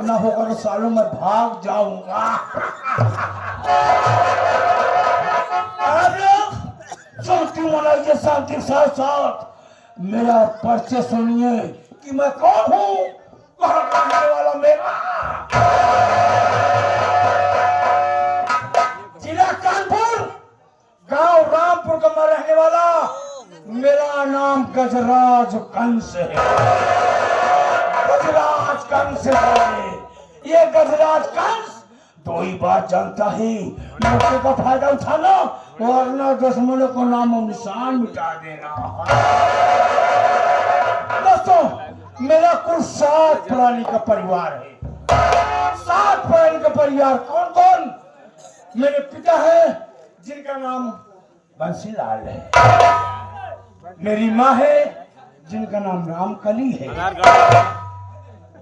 ना होगा तो सालों में भाग जाऊंगा। शांति मनाइए, शांति साथ साथ मेरा परिचय सुनिए कि मैं कौन हूँ, कहाँ रहने वाला मेरा। जिला कानपुर, गांव रामपुर का मैं रहने वाला। मेरा नाम गजराज कंस है। गजराज कंस है। ये गजराज कंस दो ही बात जानता है, मौके का फायदा उठाना वरना दुश्मनों को नामो निशान मिटा देना। दोस्तों, मेरा कुल 7 प्राणी का परिवार है। 7 प्राणी का परिवार कौन कौन? मेरे पिता है जिनका नाम बंसीलाल है। मेरी माँ है जिनका नाम रामकली है।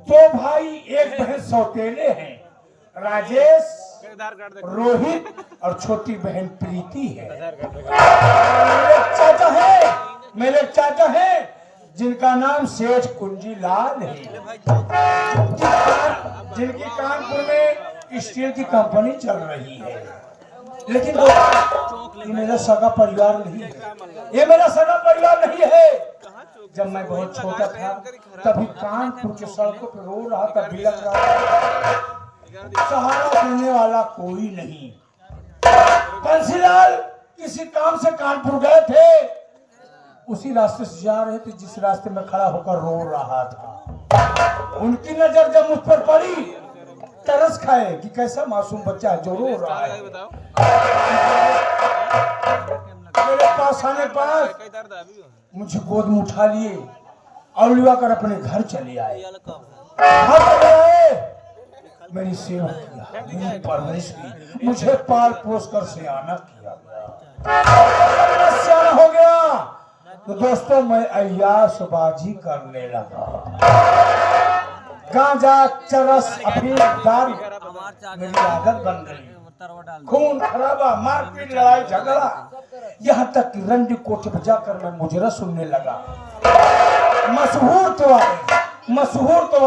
2 भाई 1 बहन सौतेले हैं, राजेश, रोहित और छोटी बहन प्रीति है। मेरे चाचा है जिनका नाम सेठ कुंजीलाल है, जिनकी कानपुर में स्टील की कंपनी चल रही है। लेकिन ये मेरा सगा परिवार नहीं है। ये मेरा सगा परिवार नहीं है। जब मैं बहुत छोटा था तभी कानपुर के सड़कों पर रो रहा था, बिलख रहा था, सहारा देने वाला कोई नहीं। बंसीलाल किसी काम से कानपुर गए थे, उसी रास्ते से जा रहे थे जिस रास्ते में खड़ा होकर रो रहा था। उनकी नजर जब मुझ पर पड़ी, तरस खाए कि कैसा मासूम बच्चा है जो रो रहा है। मेरे पास आने पर मुझे गोद में उठा लिए और लिवा कर अपने घर चले आए। मेरी सेवा किया, मेरी परवरिश की, मुझे पाल पोस कर सियाना किया। सियाना हो गया तो दोस्तों मैं अय्याशबाजी करने लगा। गांजा, चरस, अफीम, दारू मेरी आदत बन गई। खून खराबा, मारपीट, लड़ाई झगड़ा, यहाँ तक कि रंडी कोठे पर जाकर मैं मुजरा सुनने लगा। मशहूर तो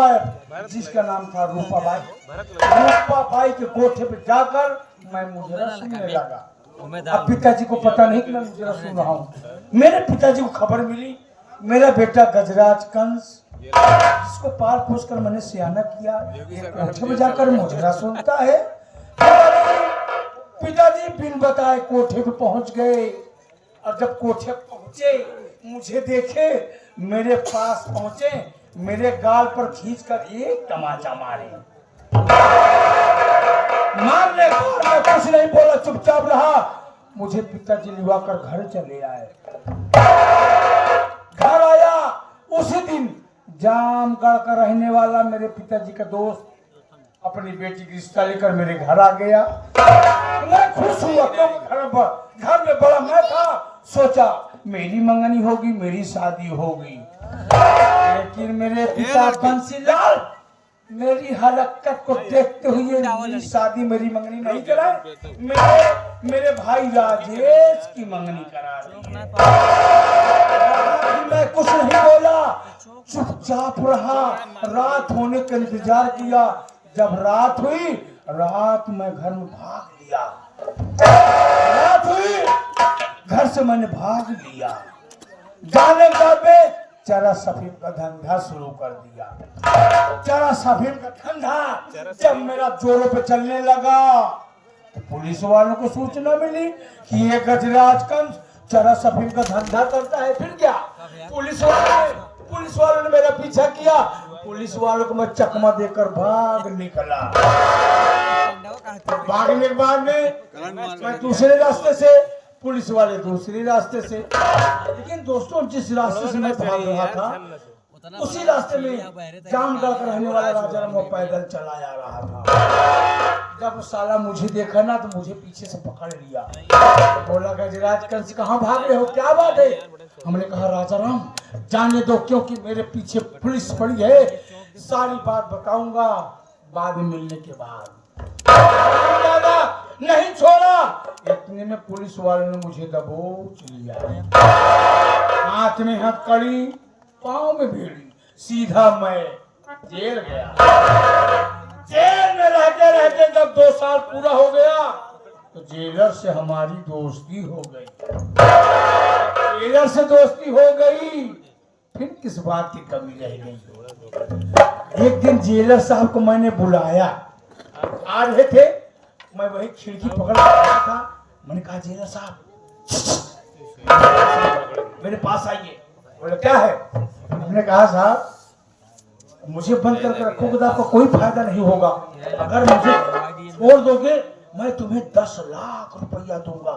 जिसका नाम था रूपा बाई के कोठे पर जाकर मैं मुजरा सुनने लगा। अब पिताजी को पता नहीं कि मैं मुजरा सुन रहा हूँ। मेरे पिताजी को खबर मिली मेरा बेटा गजराज कंस, जिसको पाल पोस कर मैंने सियाना किया, कोठे में जाकर मुजरा सुनता है। पिताजी बिन बताए कोठे पे पहुंच गए और जब कोठे पहुंचे मुझे देखे, मेरे पास पहुंचे, मेरे गाल पर खींचकर एक तमाचा मारे। मारने मैं कुछ नहीं बोला, चुपचाप रहा। मुझे पिताजी लिवाकर घर चले आए। घर आया उसी दिन जामगढ़ का रहने वाला मेरे पिताजी का दोस्त अपनी बेटी की रिश्ता लेकर मेरे घर आ गया। मैं खुश हुआ क्योंकि घर में बड़ा मैं था। सोचा मेरी मंगनी होगी, मेरी शादी होगी। लेकिन मेरे पिता बंसीलाल मेरी हरकत को देखते हुए मेरी शादी, मेरी मंगनी नहीं कराए, मेरे भाई राजेश की मंगनी करा दी। मैं कुछ नहीं बोला, चुपचाप रहा। रात होने का इंतजार किया। जब रात हुई, रात में घर में भाग लिया। रात हुई, घर से मैंने भाग लिया। जाने के बाद में चरा सफीम का धंधा शुरू कर दिया। चरा सफीम का धंधा जब मेरा जोरों पे चलने लगा तो पुलिस वालों को सूचना मिली कि ये गजराज कंस चरा सफीम का धंधा करता है। फिर क्या, पुलिस वालों ने मेरा पीछा किया। पुलिस वालों को मैं चकमा देकर भाग निकला। भागने के बाद में मैं दूसरे रास्ते से, पुलिस वाले दूसरे रास्ते से। लेकिन दोस्तों, जिस रास्ते से मैं भाग रहा था उसी रास्ते में जामगढ़ का रहने वाला राजा राम वो पैदल चला जा रहा था। जब साला मुझे देखा ना तो मुझे पीछे से पकड़ लिया। बोला गजराज कंस कहाँ भाग रहे हो, क्या बात है? हमने कहा राजा राम जाने दो, क्योंकि मेरे पीछे पुलिस पड़ी है। सारी बात बताऊंगा बाद में मिलने के बाद। नहीं छोड़ा। इतने में पुलिस वालों ने मुझे दबोच लिया। हाथ में हथकड़ी, पाँव में बेड़ी, सीधा मैं जेल गया। जेल में रहते रहते जब 2 साल पूरा हो गया तो जेलर से हमारी दोस्ती हो गई। जेलर से दोस्ती हो गई, फिर किस बात की कमी रह गई। एक दिन जेलर साहब को मैंने बुलाया, आ रहे थे, मैं वही खिड़की पकड़ रहा था। मैंने कहा जेलर साहब मेरे पास आइए। बोले क्या है? हमने कहा साहब मुझे बंद करके रखोगे तो आपको कोई फायदा नहीं होगा, अगर मुझे छोड़ दोगे मैं तुम्हें 10 लाख रुपया दूंगा।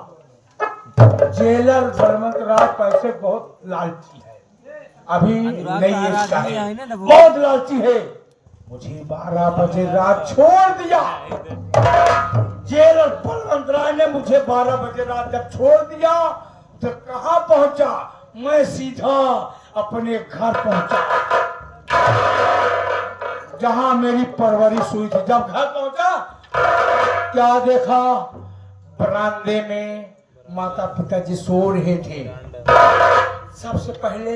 जेलर बलवंत राय पैसे बहुत लालची है, अभी नई एज का है, बहुत लालची है। मुझे 12 बजे रात छोड़ दिया। जेलर बलवंत राय ने मुझे 12 बजे रात जब छोड़ दिया तो कहां पहुंचा? मैं सीधा अपने घर पहुंचा जहां मेरी परवरिश हुई थी। जब घर पहुंचा क्या देखा? बरामदे में माता पिताजी सो रहे थे। सबसे पहले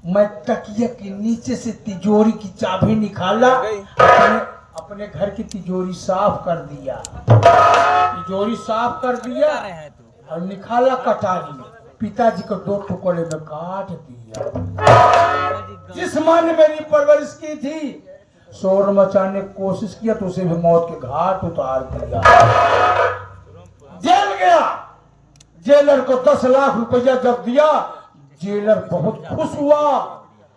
मैं तकिया के नीचे से तिजोरी की चाबी निकाला, अपने घर की तिजोरी साफ कर दिया। तिजोरी साफ कर दिया और निकाला कटारी, पिताजी को 2 टुकड़े में काट दिया। जिस मां ने मेरी परवरिश की थी शोर मचाने की कोशिश किया तो उसे भी मौत के घाट उतार दिया। जेल गया। जेलर को 10 लाख रुपया जब दिया, जेलर बहुत खुश हुआ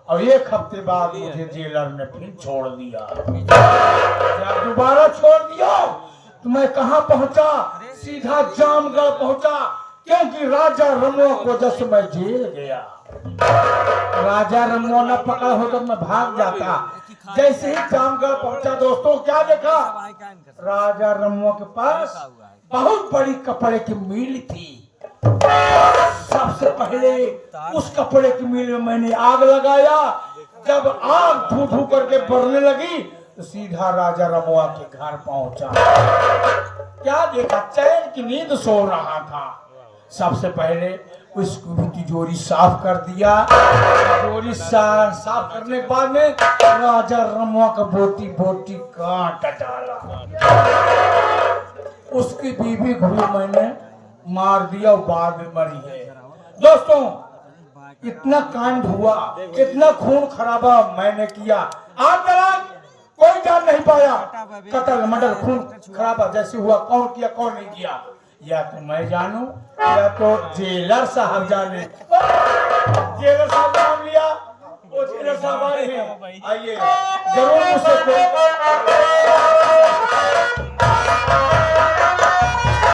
और 1 हफ्ते बाद मुझे जेलर ने फिर छोड़ दिया। जब दोबारा छोड़ दिया तो मैं कहां पहुंचा? सीधा जामगढ़ पहुंचा, क्योंकि राजा रमुआ को वजह से मैं जेल गया। राजा रमुआ न पकड़ा हो तो मैं भाग जाता। जैसे ही जामगढ़ पहुंचा दोस्तों क्या देखा? राजा रमुआ के पास बहुत बड़ी कपड़े की मिल थी। सबसे पहले उस कपड़े की मिल में मैंने आग लगाया। जब आग धू धू करके बढ़ने लगी तो सीधा राजा रमुआ के घर पहुंचा। क्या देखा? चैन की नींद सो रहा था। सबसे पहले उसको भी तिजोरी साफ कर दिया। तिजोरी साफ करने के बाद में राजा रमुआ का बोटी बोटी काट डाला। उसकी बीवी को भी मैंने मार दिया और बाद में मरी है। दोस्तों इतना कांड हुआ, इतना खून खराबा मैंने किया, आज तक कोई जान नहीं पाया। कत्ल मर्डर खून खराबा जैसे हुआ, कौन किया कौन नहीं किया, या तो मैं जानू या तो जेलर साहब जाने। जेलर साहब नाम लिया, वो जेलर साहब आए हैं, आइए जरूर मुझसे